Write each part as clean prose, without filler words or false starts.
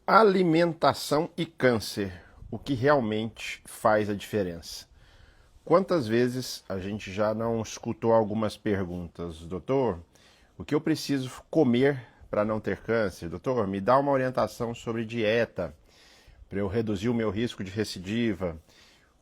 Alimentação e câncer, o que realmente faz a diferença? Quantas vezes a gente já não escutou algumas perguntas, doutor, o que eu preciso comer para não ter câncer? Doutor, me dá uma orientação sobre dieta para eu reduzir o meu risco de recidiva.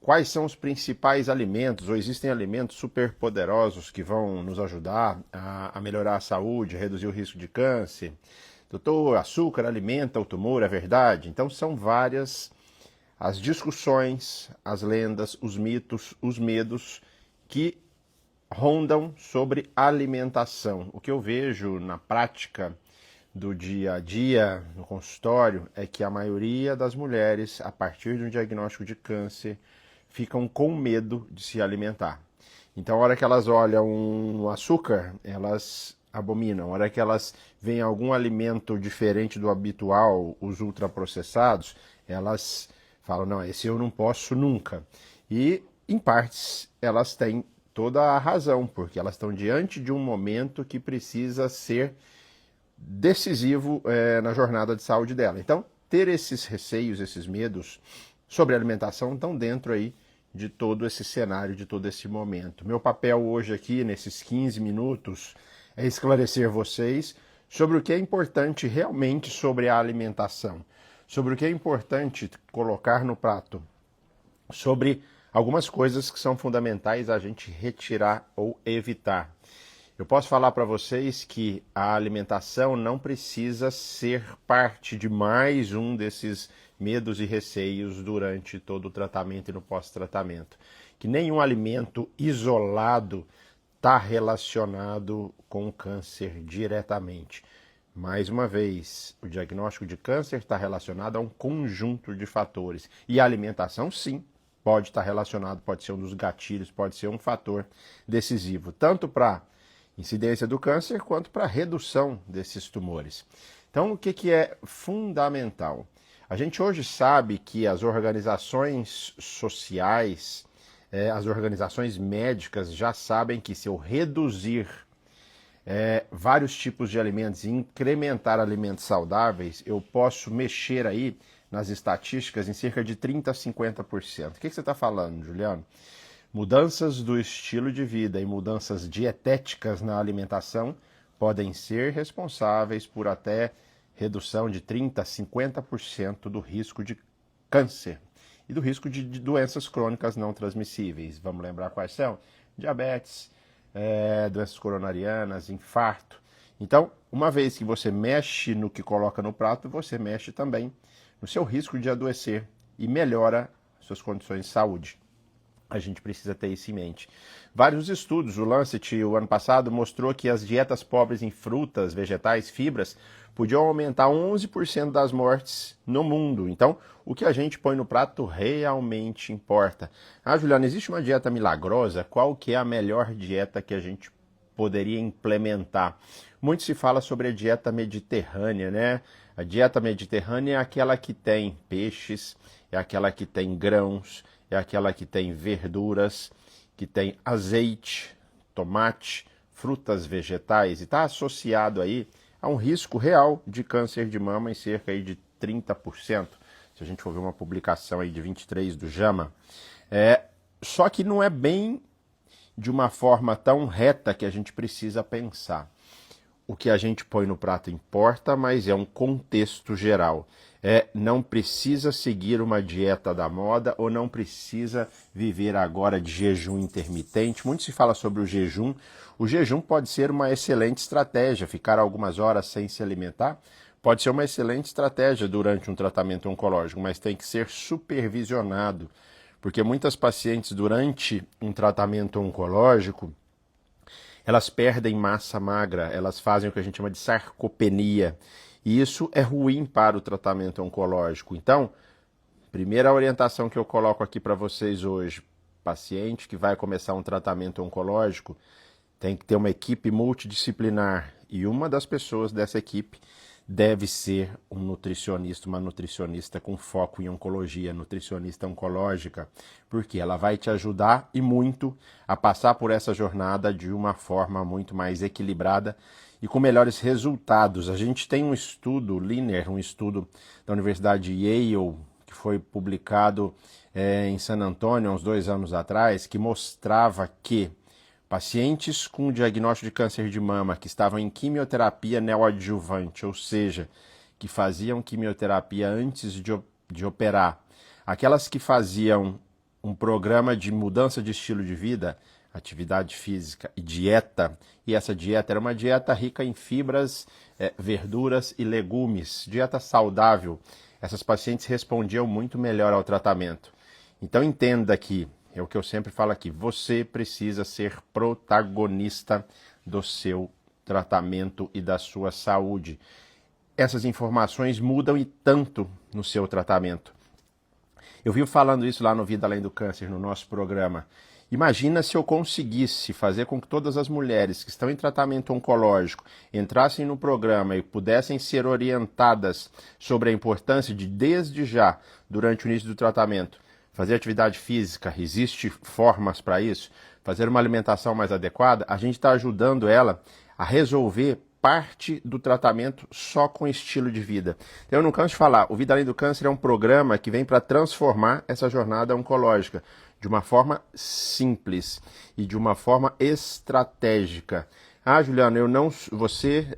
Quais são os principais alimentos, ou existem alimentos superpoderosos que vão nos ajudar a melhorar a saúde, a reduzir o risco de câncer? Doutor, açúcar alimenta o tumor, é verdade? Então são várias as discussões, as lendas, os mitos, os medos que rondam sobre alimentação. O que eu vejo na prática do dia a dia, no consultório, é que a maioria das mulheres, a partir de um diagnóstico de câncer, ficam com medo de se alimentar. Então, a hora que elas olham um açúcar, elas abominam. A hora que elas veem algum alimento diferente do habitual, os ultraprocessados, elas falam, não, esse eu não posso nunca. E, em partes, elas têm toda a razão, porque elas estão diante de um momento que precisa ser decisivo na jornada de saúde dela. Então, ter esses receios, esses medos sobre alimentação estão dentro aí de todo esse cenário, de todo esse momento. Meu papel hoje aqui, nesses 15 minutos, é esclarecer vocês sobre o que é importante realmente sobre a alimentação, sobre o que é importante colocar no prato, sobre algumas coisas que são fundamentais a gente retirar ou evitar. Eu posso falar para vocês que a alimentação não precisa ser parte de mais um desses medos e receios durante todo o tratamento e no pós-tratamento. Que nenhum alimento isolado está relacionado com o câncer diretamente. Mais uma vez, o diagnóstico de câncer está relacionado a um conjunto de fatores. E a alimentação, sim, pode estar relacionado, pode ser um dos gatilhos, pode ser um fator decisivo, tanto para incidência do câncer quanto para a redução desses tumores. Então, o que é fundamental? A gente hoje sabe que as organizações sociais, as organizações médicas já sabem que se eu reduzir vários tipos de alimentos e incrementar alimentos saudáveis, eu posso mexer aí nas estatísticas em cerca de 30% a 50%. O que você está falando, Juliano? Mudanças do estilo de vida e mudanças dietéticas na alimentação podem ser responsáveis por até redução de 30% a 50% do risco de câncer e do risco de doenças crônicas não transmissíveis. Vamos lembrar quais são? Diabetes, doenças coronarianas, infarto. Então, uma vez que você mexe no que coloca no prato, você mexe também no seu risco de adoecer e melhora suas condições de saúde. A gente precisa ter isso em mente. Vários estudos, o Lancet, o ano passado, mostrou que as dietas pobres em frutas, vegetais, fibras, podiam aumentar 11% das mortes no mundo. Então, o que a gente põe no prato realmente importa. Ah, Juliana, existe uma dieta milagrosa? Qual que é a melhor dieta que a gente poderia implementar? Muito se fala sobre a dieta mediterrânea, né? A dieta mediterrânea é aquela que tem peixes, é aquela que tem grãos, é aquela que tem verduras, que tem azeite, tomate, frutas vegetais e está associado aí a um risco real de câncer de mama em cerca aí de 30%. Se a gente for ver uma publicação aí de 23 do JAMA. Só que não é bem de uma forma tão reta que a gente precisa pensar. O que a gente põe no prato importa, mas é um contexto geral. Não precisa seguir uma dieta da moda ou não precisa viver agora de jejum intermitente. Muito se fala sobre o jejum. O jejum pode ser uma excelente estratégia. Ficar algumas horas sem se alimentar pode ser uma excelente estratégia durante um tratamento oncológico, mas tem que ser supervisionado. Porque muitas pacientes durante um tratamento oncológico elas perdem massa magra, elas fazem o que a gente chama de sarcopenia. E isso é ruim para o tratamento oncológico. Então, primeira orientação que eu coloco aqui para vocês hoje, paciente que vai começar um tratamento oncológico, tem que ter uma equipe multidisciplinar. E uma das pessoas dessa equipe deve ser um nutricionista, uma nutricionista com foco em oncologia, nutricionista oncológica, porque ela vai te ajudar e muito a passar por essa jornada de uma forma muito mais equilibrada e com melhores resultados. A gente tem um estudo, Liner, um estudo da Universidade Yale, que foi publicado em San Antônio, há uns 2 anos atrás, que mostrava que pacientes com diagnóstico de câncer de mama que estavam em quimioterapia neoadjuvante, ou seja, que faziam quimioterapia antes de operar, aquelas que faziam um programa de mudança de estilo de vida, atividade física e dieta, e essa dieta era uma dieta rica em fibras, verduras e legumes, dieta saudável, essas pacientes respondiam muito melhor ao tratamento. Então entenda que, é o que eu sempre falo aqui, você precisa ser protagonista do seu tratamento e da sua saúde. Essas informações mudam e tanto no seu tratamento. Eu vivo falando isso lá no Vida Além do Câncer, no nosso programa. Imagina se eu conseguisse fazer com que todas as mulheres que estão em tratamento oncológico entrassem no programa e pudessem ser orientadas sobre a importância de, desde já, durante o início do tratamento, fazer atividade física, existem formas para isso, fazer uma alimentação mais adequada, a gente está ajudando ela a resolver parte do tratamento só com estilo de vida. Eu não canso de falar, o Vida Além do Câncer é um programa que vem para transformar essa jornada oncológica de uma forma simples e de uma forma estratégica. Ah, Juliano, você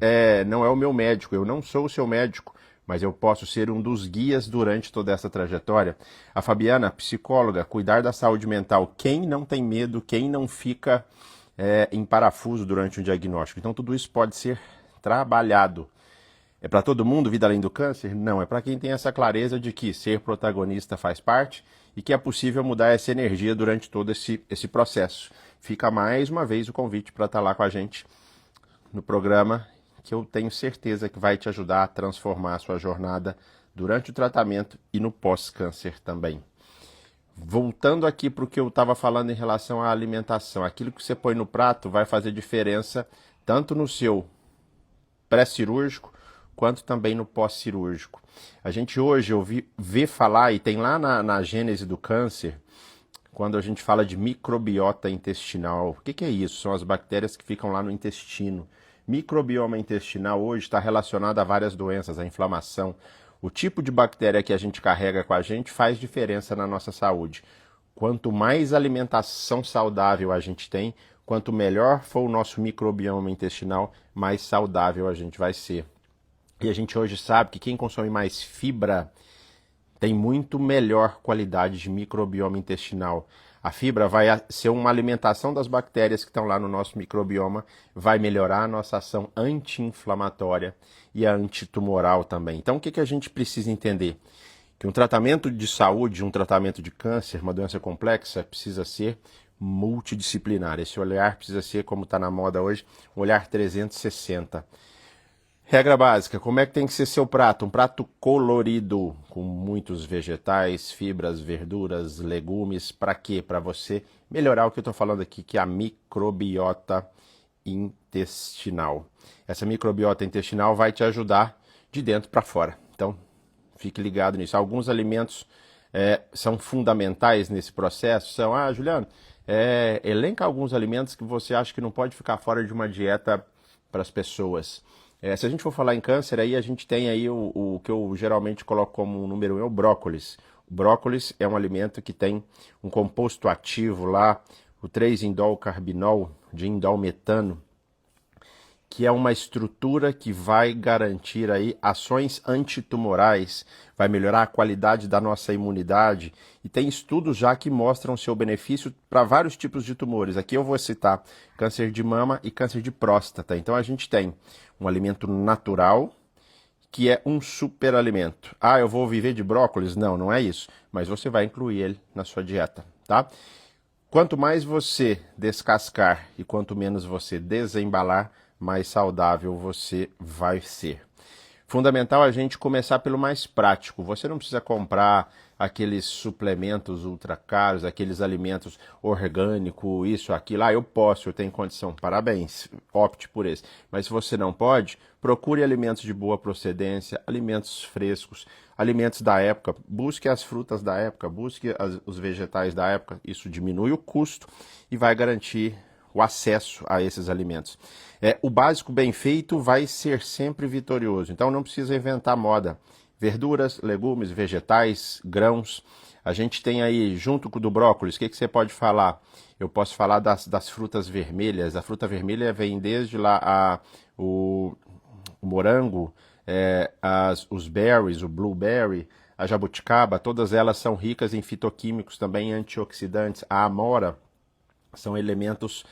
não é o meu médico, eu não sou o seu médico, mas eu posso ser um dos guias durante toda essa trajetória. A Fabiana, psicóloga, cuidar da saúde mental. Quem não tem medo, quem não fica em parafuso durante um diagnóstico? Então tudo isso pode ser trabalhado. É para todo mundo, Vida Além do Câncer? Não, é para quem tem essa clareza de que ser protagonista faz parte e que é possível mudar essa energia durante todo esse processo. Fica mais uma vez o convite para estar lá com a gente no programa, que eu tenho certeza que vai te ajudar a transformar a sua jornada durante o tratamento e no pós-câncer também. Voltando aqui para o que eu estava falando em relação à alimentação, aquilo que você põe no prato vai fazer diferença tanto no seu pré-cirúrgico quanto também no pós-cirúrgico. A gente hoje vê falar, e tem lá na gênese do câncer, quando a gente fala de microbiota intestinal. O que é isso? São as bactérias que ficam lá no intestino. Microbioma intestinal hoje está relacionado a várias doenças, a inflamação. O tipo de bactéria que a gente carrega com a gente faz diferença na nossa saúde. Quanto mais alimentação saudável a gente tem, quanto melhor for o nosso microbioma intestinal, mais saudável a gente vai ser. E a gente hoje sabe que quem consome mais fibra tem muito melhor qualidade de microbioma intestinal. A fibra vai ser uma alimentação das bactérias que estão lá no nosso microbioma, vai melhorar a nossa ação anti-inflamatória e a antitumoral também. Então o que a gente precisa entender? Que um tratamento de saúde, um tratamento de câncer, uma doença complexa, precisa ser multidisciplinar. Esse olhar precisa ser, como está na moda hoje, um olhar 360. Regra básica, como é que tem que ser seu prato? Um prato colorido, com muitos vegetais, fibras, verduras, legumes. Para quê? Para você melhorar o que eu estou falando aqui, que é a microbiota intestinal. Essa microbiota intestinal vai te ajudar de dentro para fora. Então, fique ligado nisso. Alguns alimentos são fundamentais nesse processo. São, Juliano, elenca alguns alimentos que você acha que não pode ficar fora de uma dieta para as pessoas. Se a gente for falar em câncer, aí a gente tem aí o que eu geralmente coloco como número 1, é o brócolis. O brócolis é um alimento que tem um composto ativo lá, o 3-indolcarbinol, de indolmetano, que é uma estrutura que vai garantir aí ações antitumorais, vai melhorar a qualidade da nossa imunidade, e tem estudos já que mostram seu benefício para vários tipos de tumores. Aqui eu vou citar câncer de mama e câncer de próstata. Então a gente tem um alimento natural, que é um superalimento. Eu vou viver de brócolis? Não, não é isso. Mas você vai incluir ele na sua dieta, tá? Quanto mais você descascar e quanto menos você desembalar, mais saudável você vai ser. Fundamental a gente começar pelo mais prático. Você não precisa comprar aqueles suplementos ultra caros, aqueles alimentos orgânicos, isso, aquilo. Ah, eu posso, eu tenho condição. Parabéns, opte por esse. Mas se você não pode, procure alimentos de boa procedência, alimentos frescos, alimentos da época. Busque as frutas da época, busque os vegetais da época. Isso diminui o custo e vai garantir o acesso a esses alimentos. O básico bem feito vai ser sempre vitorioso, então não precisa inventar moda. Verduras, legumes, vegetais, grãos. A gente tem aí, junto com o do brócolis, o que você pode falar? Eu posso falar das frutas vermelhas. A fruta vermelha vem desde lá o morango, os berries, o blueberry, a jabuticaba, todas elas são ricas em fitoquímicos, também antioxidantes. A amora são elementos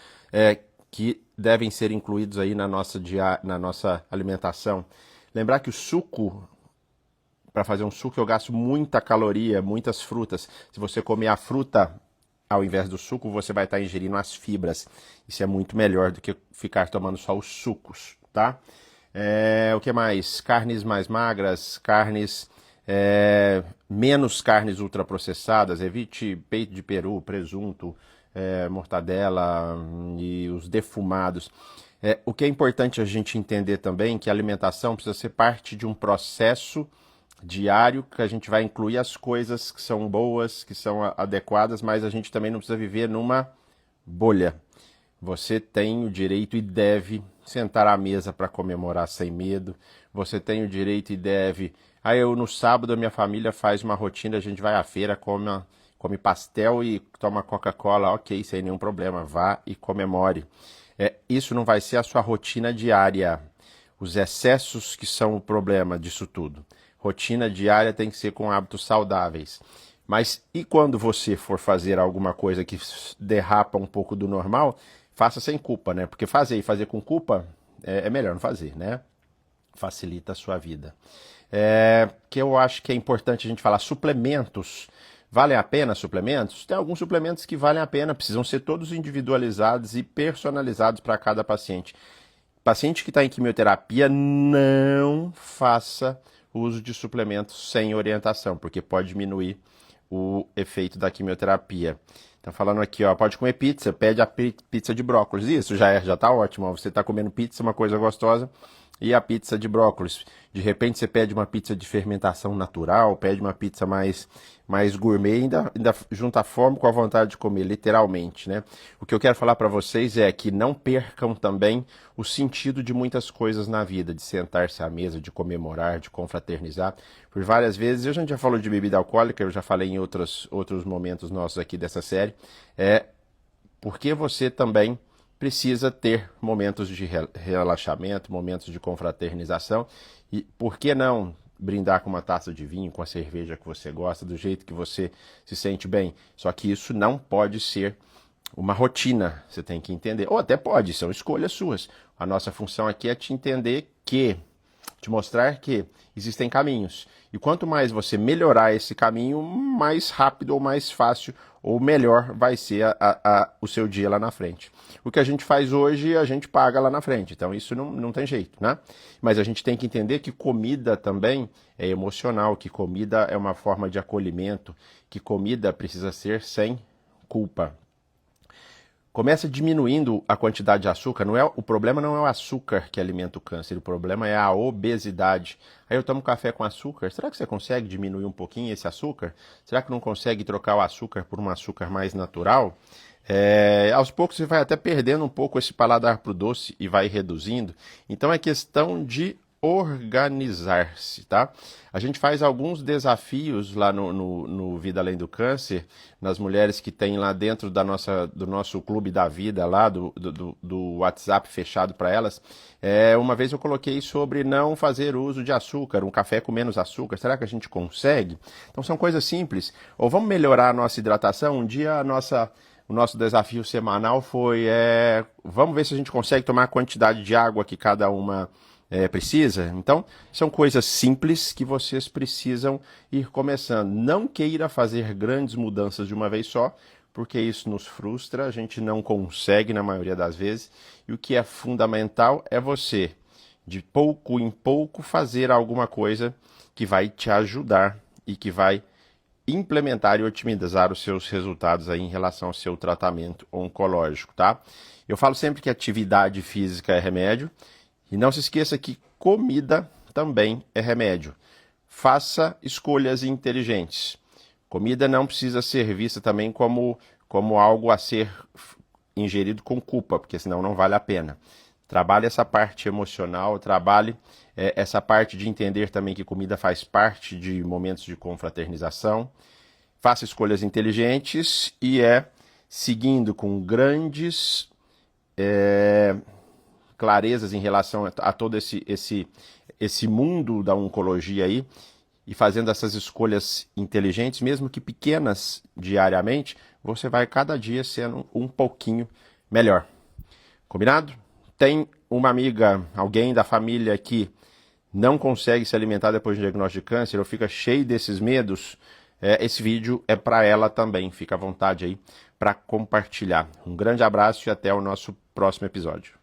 que devem ser incluídos aí na nossa alimentação. Lembrar que o suco, para fazer um suco eu gasto muita caloria, muitas frutas. Se você comer a fruta ao invés do suco, você vai estar ingerindo as fibras. Isso é muito melhor do que ficar tomando só os sucos, tá? O que mais? Carnes mais magras, menos carnes ultraprocessadas. Evite peito de peru, presunto, mortadela e os defumados. O que é importante a gente entender também é que a alimentação precisa ser parte de um processo diário, que a gente vai incluir as coisas que são boas, que são adequadas, mas a gente também não precisa viver numa bolha. Você tem o direito e deve sentar à mesa para comemorar sem medo. Você tem o direito e deve... no sábado a minha família faz uma rotina, a gente vai à feira, come pastel e toma Coca-Cola, ok, sem nenhum problema, vá e comemore. Isso não vai ser a sua rotina diária. Os excessos que são o problema disso tudo. Rotina diária tem que ser com hábitos saudáveis. Mas e quando você for fazer alguma coisa que derrapa um pouco do normal, faça sem culpa, né? Porque fazer com culpa é melhor não fazer, né? Facilita a sua vida. Que eu acho que é importante a gente falar, suplementos. Valem a pena suplementos? Tem alguns suplementos que valem a pena, precisam ser todos individualizados e personalizados para cada paciente. Paciente que está em quimioterapia, não faça uso de suplementos sem orientação, porque pode diminuir o efeito da quimioterapia. Tá falando aqui, ó, pode comer pizza, pede a pizza de brócolis. Isso já tá ótimo, ó. Você tá comendo pizza, uma coisa gostosa, e a pizza de brócolis. De repente você pede uma pizza de fermentação natural, pede uma pizza mais gourmet, ainda junta a fome com a vontade de comer, literalmente, né? O que eu quero falar para vocês é que não percam também o sentido de muitas coisas na vida, de sentar-se à mesa, de comemorar, de confraternizar. Por várias vezes, a gente já falou de bebida alcoólica, eu já falei em outros momentos nossos aqui dessa série, porque você também precisa ter momentos de relaxamento, momentos de confraternização. E por que não brindar com uma taça de vinho, com a cerveja que você gosta, do jeito que você se sente bem? Só que isso não pode ser uma rotina, você tem que entender. Ou até pode, são escolhas suas. A nossa função aqui é te mostrar que existem caminhos. E quanto mais você melhorar esse caminho, mais rápido ou mais fácil ou melhor vai ser o seu dia lá na frente. O que a gente faz hoje, a gente paga lá na frente. Então isso não tem jeito, né? Mas a gente tem que entender que comida também é emocional, que comida é uma forma de acolhimento, que comida precisa ser sem culpa. Começa diminuindo a quantidade de açúcar. O problema não é o açúcar que alimenta o câncer, o problema é a obesidade. Aí eu tomo café com açúcar. Será que você consegue diminuir um pouquinho esse açúcar? Será que não consegue trocar o açúcar por um açúcar mais natural? Aos poucos você vai até perdendo um pouco esse paladar pro doce e vai reduzindo. Então é questão de organizar-se, tá? A gente faz alguns desafios lá no Vida Além do Câncer, nas mulheres que tem lá dentro do nosso clube da vida lá, do WhatsApp fechado para elas. Uma vez eu coloquei sobre não fazer uso de açúcar, um café com menos açúcar. Será que a gente consegue? Então são coisas simples. Ou vamos melhorar a nossa hidratação? Um dia o nosso desafio semanal foi, vamos ver se a gente consegue tomar a quantidade de água que cada uma precisa. Então, são coisas simples que vocês precisam ir começando. Não queira fazer grandes mudanças de uma vez só, porque isso nos frustra, a gente não consegue na maioria das vezes. E o que é fundamental é você de pouco em pouco fazer alguma coisa que vai te ajudar e que vai implementar e otimizar os seus resultados aí em relação ao seu tratamento oncológico, tá? Eu falo sempre que atividade física é remédio e não se esqueça que comida também é remédio. Faça escolhas inteligentes. Comida não precisa ser vista também como algo a ser ingerido com culpa, porque senão não vale a pena. Trabalhe essa parte emocional, trabalhe essa parte de entender também que comida faz parte de momentos de confraternização. Faça escolhas inteligentes e seguindo com grandes clarezas em relação a todo esse mundo da oncologia aí, e fazendo essas escolhas inteligentes, mesmo que pequenas diariamente, você vai cada dia sendo um pouquinho melhor. Combinado? Tem uma amiga, alguém da família que não consegue se alimentar depois do diagnóstico de câncer ou fica cheio desses medos, esse vídeo é para ela também. Fica à vontade aí para compartilhar. Um grande abraço e até o nosso próximo episódio.